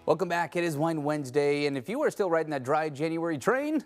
Welcome back. It is Wine Wednesday, and if you are still riding that dry January train,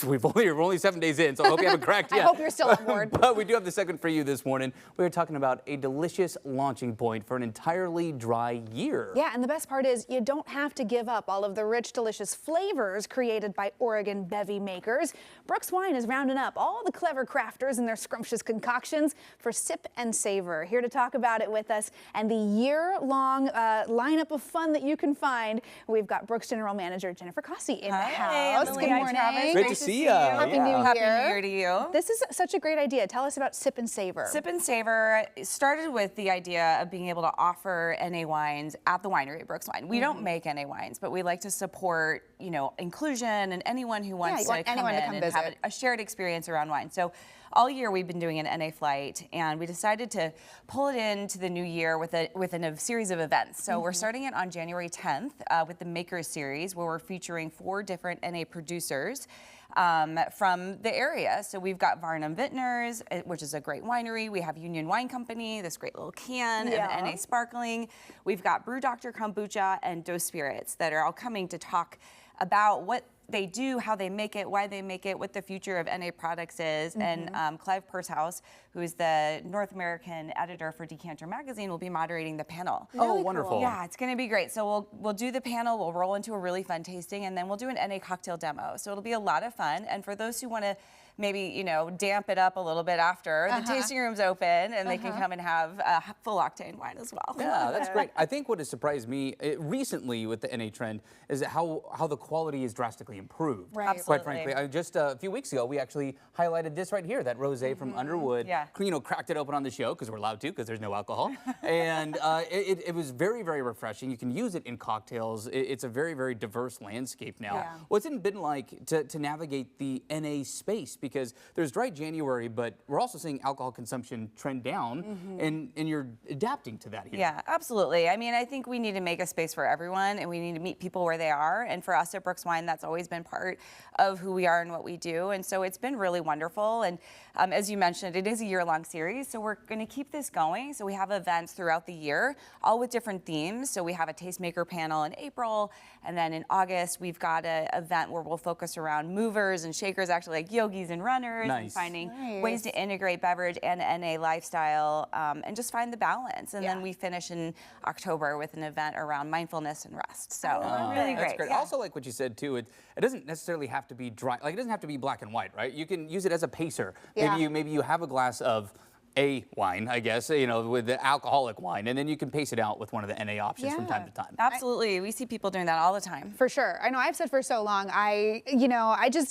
we're only 7 days in, so I hope you haven't cracked yet. I hope you're still on board. But we do have the segment for you this morning. We are talking about a delicious launching point for an entirely dry year. Yeah, and the best part is you don't have to give up all of the rich, delicious flavors created by Oregon bevy makers. Brooks Wine is rounding up all the clever crafters and their scrumptious concoctions for Sip and Savor. Here to talk about it with us and the year-long lineup of fun that you can find, we've got Brooks General Manager Jennifer Cossey in the house. Emily. Good morning. Great to see you. Happy New Year. Happy New Year to you. This is such a great idea. Tell us about Sip and Savor. Sip and Savor started with the idea of being able to offer NA wines at the winery at Brooks Wine. We don't make NA wines, but we like to support, inclusion and anyone who wants to come in and have a shared experience around wine. So all year we've been doing an NA flight, and we decided to pull it into the new year with a series of events. So we're starting it on January 10th with the Makers Series, where we're featuring 4 different NA producers from the area. So we've got Varnum Vintners, which is a great winery. We have Union Wine Company, this great little can of NA Sparkling. We've got Brew Doctor Kombucha and Dos Spirits that are all coming to talk about what they do, how they make it, why they make it, what the future of NA products is. And Clive Pershouse, who is the North American editor for Decanter Magazine, will be moderating the panel. Oh, wonderful. Yeah, it's going to be great. So we'll do the panel, we'll roll into a really fun tasting, and then we'll do an NA cocktail demo. So it'll be a lot of fun. And for those who want to maybe, damp it up a little bit after, the tasting room's open, and they can come and have full octane wine as well. Yeah, that's great. I think what has surprised me recently with the NA trend is how the quality is drastically improved. Right. Quite frankly, just a few weeks ago, we actually highlighted this right here, that rosé from Underwood. Yeah. Cracked it open on the show because we're allowed to, because there's no alcohol. And it was very, very refreshing. You can use it in cocktails. It's a very, very diverse landscape now. Yeah. What's it been like to navigate the NA space? Because there's dry January, but we're also seeing alcohol consumption trend down, and you're adapting to that here. Yeah, absolutely. I mean, I think we need to make a space for everyone, and we need to meet people where they are. And for us at Brooks Wine, that's always been part of who we are and what we do. And so it's been really wonderful. And as you mentioned, it is a year-long series, so we're going to keep this going. So we have events throughout the year, all with different themes. So we have a tastemaker panel in April, and then in August, we've got an event where we'll focus around movers and shakers, actually like yogis and runners, and finding ways to integrate beverage and NA lifestyle, and just find the balance. And then we finish in October with an event around mindfulness and rest. So really That's great. great. Yeah. Also, like what you said too, it doesn't necessarily have to be dry. Like, it doesn't have to be black and white, right? You can use it as a pacer. Yeah. Maybe you have a glass of a wine, I guess, with the alcoholic wine, and then you can pace it out with one of the NA options from time to time. Absolutely. We see people doing that all the time. For sure. I know I've said for so long, I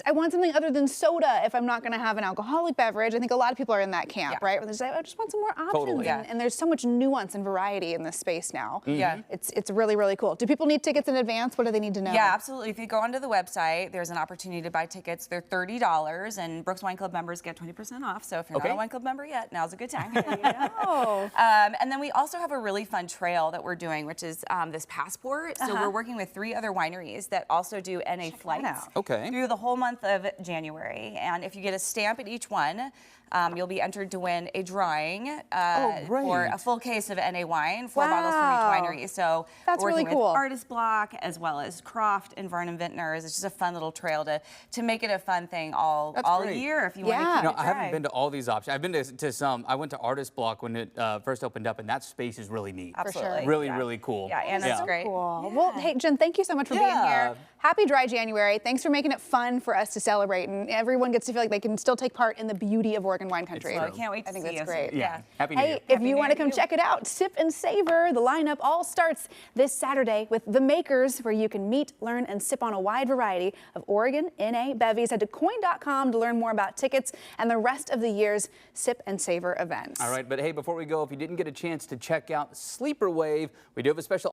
want something other than soda if I'm not going to have an alcoholic beverage. I think a lot of people are in that camp, right? Where they say, I just want some more options. Totally. And there's so much nuance and variety in this space now. Yeah. It's really, really cool. Do people need tickets in advance? What do they need to know? Yeah, absolutely. If you go onto the website, there's an opportunity to buy tickets. They're $30, and Brooks Wine Club members get 20% off. So if you're not a wine club member yet, now's a good time. And then we also have a really fun trail that we're doing, which is this passport. So we're working with 3 other wineries that also do NA flights through the whole month of January. And if you get a stamp at each one, you'll be entered to win a drawing for a full case of NA wine, 4 bottles from each winery. So that's we're working really cool. with Artist Block as well as Croft and Varnum Vintners. It's just a fun little trail to make it a fun thing all year if you want to keep it dry. I haven't been to all these options. I've been to some. I went to Artist Block when it first opened up, and that space is really neat. Absolutely. Really, really cool. Yeah, and that's great. Cool. Yeah. Well, hey, Jen, thank you so much for being here. Happy Dry January. Thanks for making it fun for us to celebrate, and everyone gets to feel like they can still take part in the beauty of Oregon wine country. I can't wait to see I think that's us. great. Yeah. Happy New Year. Hey, if you want to come check it out, Sip and Savor, the lineup all starts this Saturday with The Makers, where you can meet, learn, and sip on a wide variety of Oregon NA bevies. Head to coin.com to learn more about tickets and the rest of the year's Sip and Savor events. All right, but hey, before we go, if you didn't get a chance to check out Sleeper Wave, we do have a special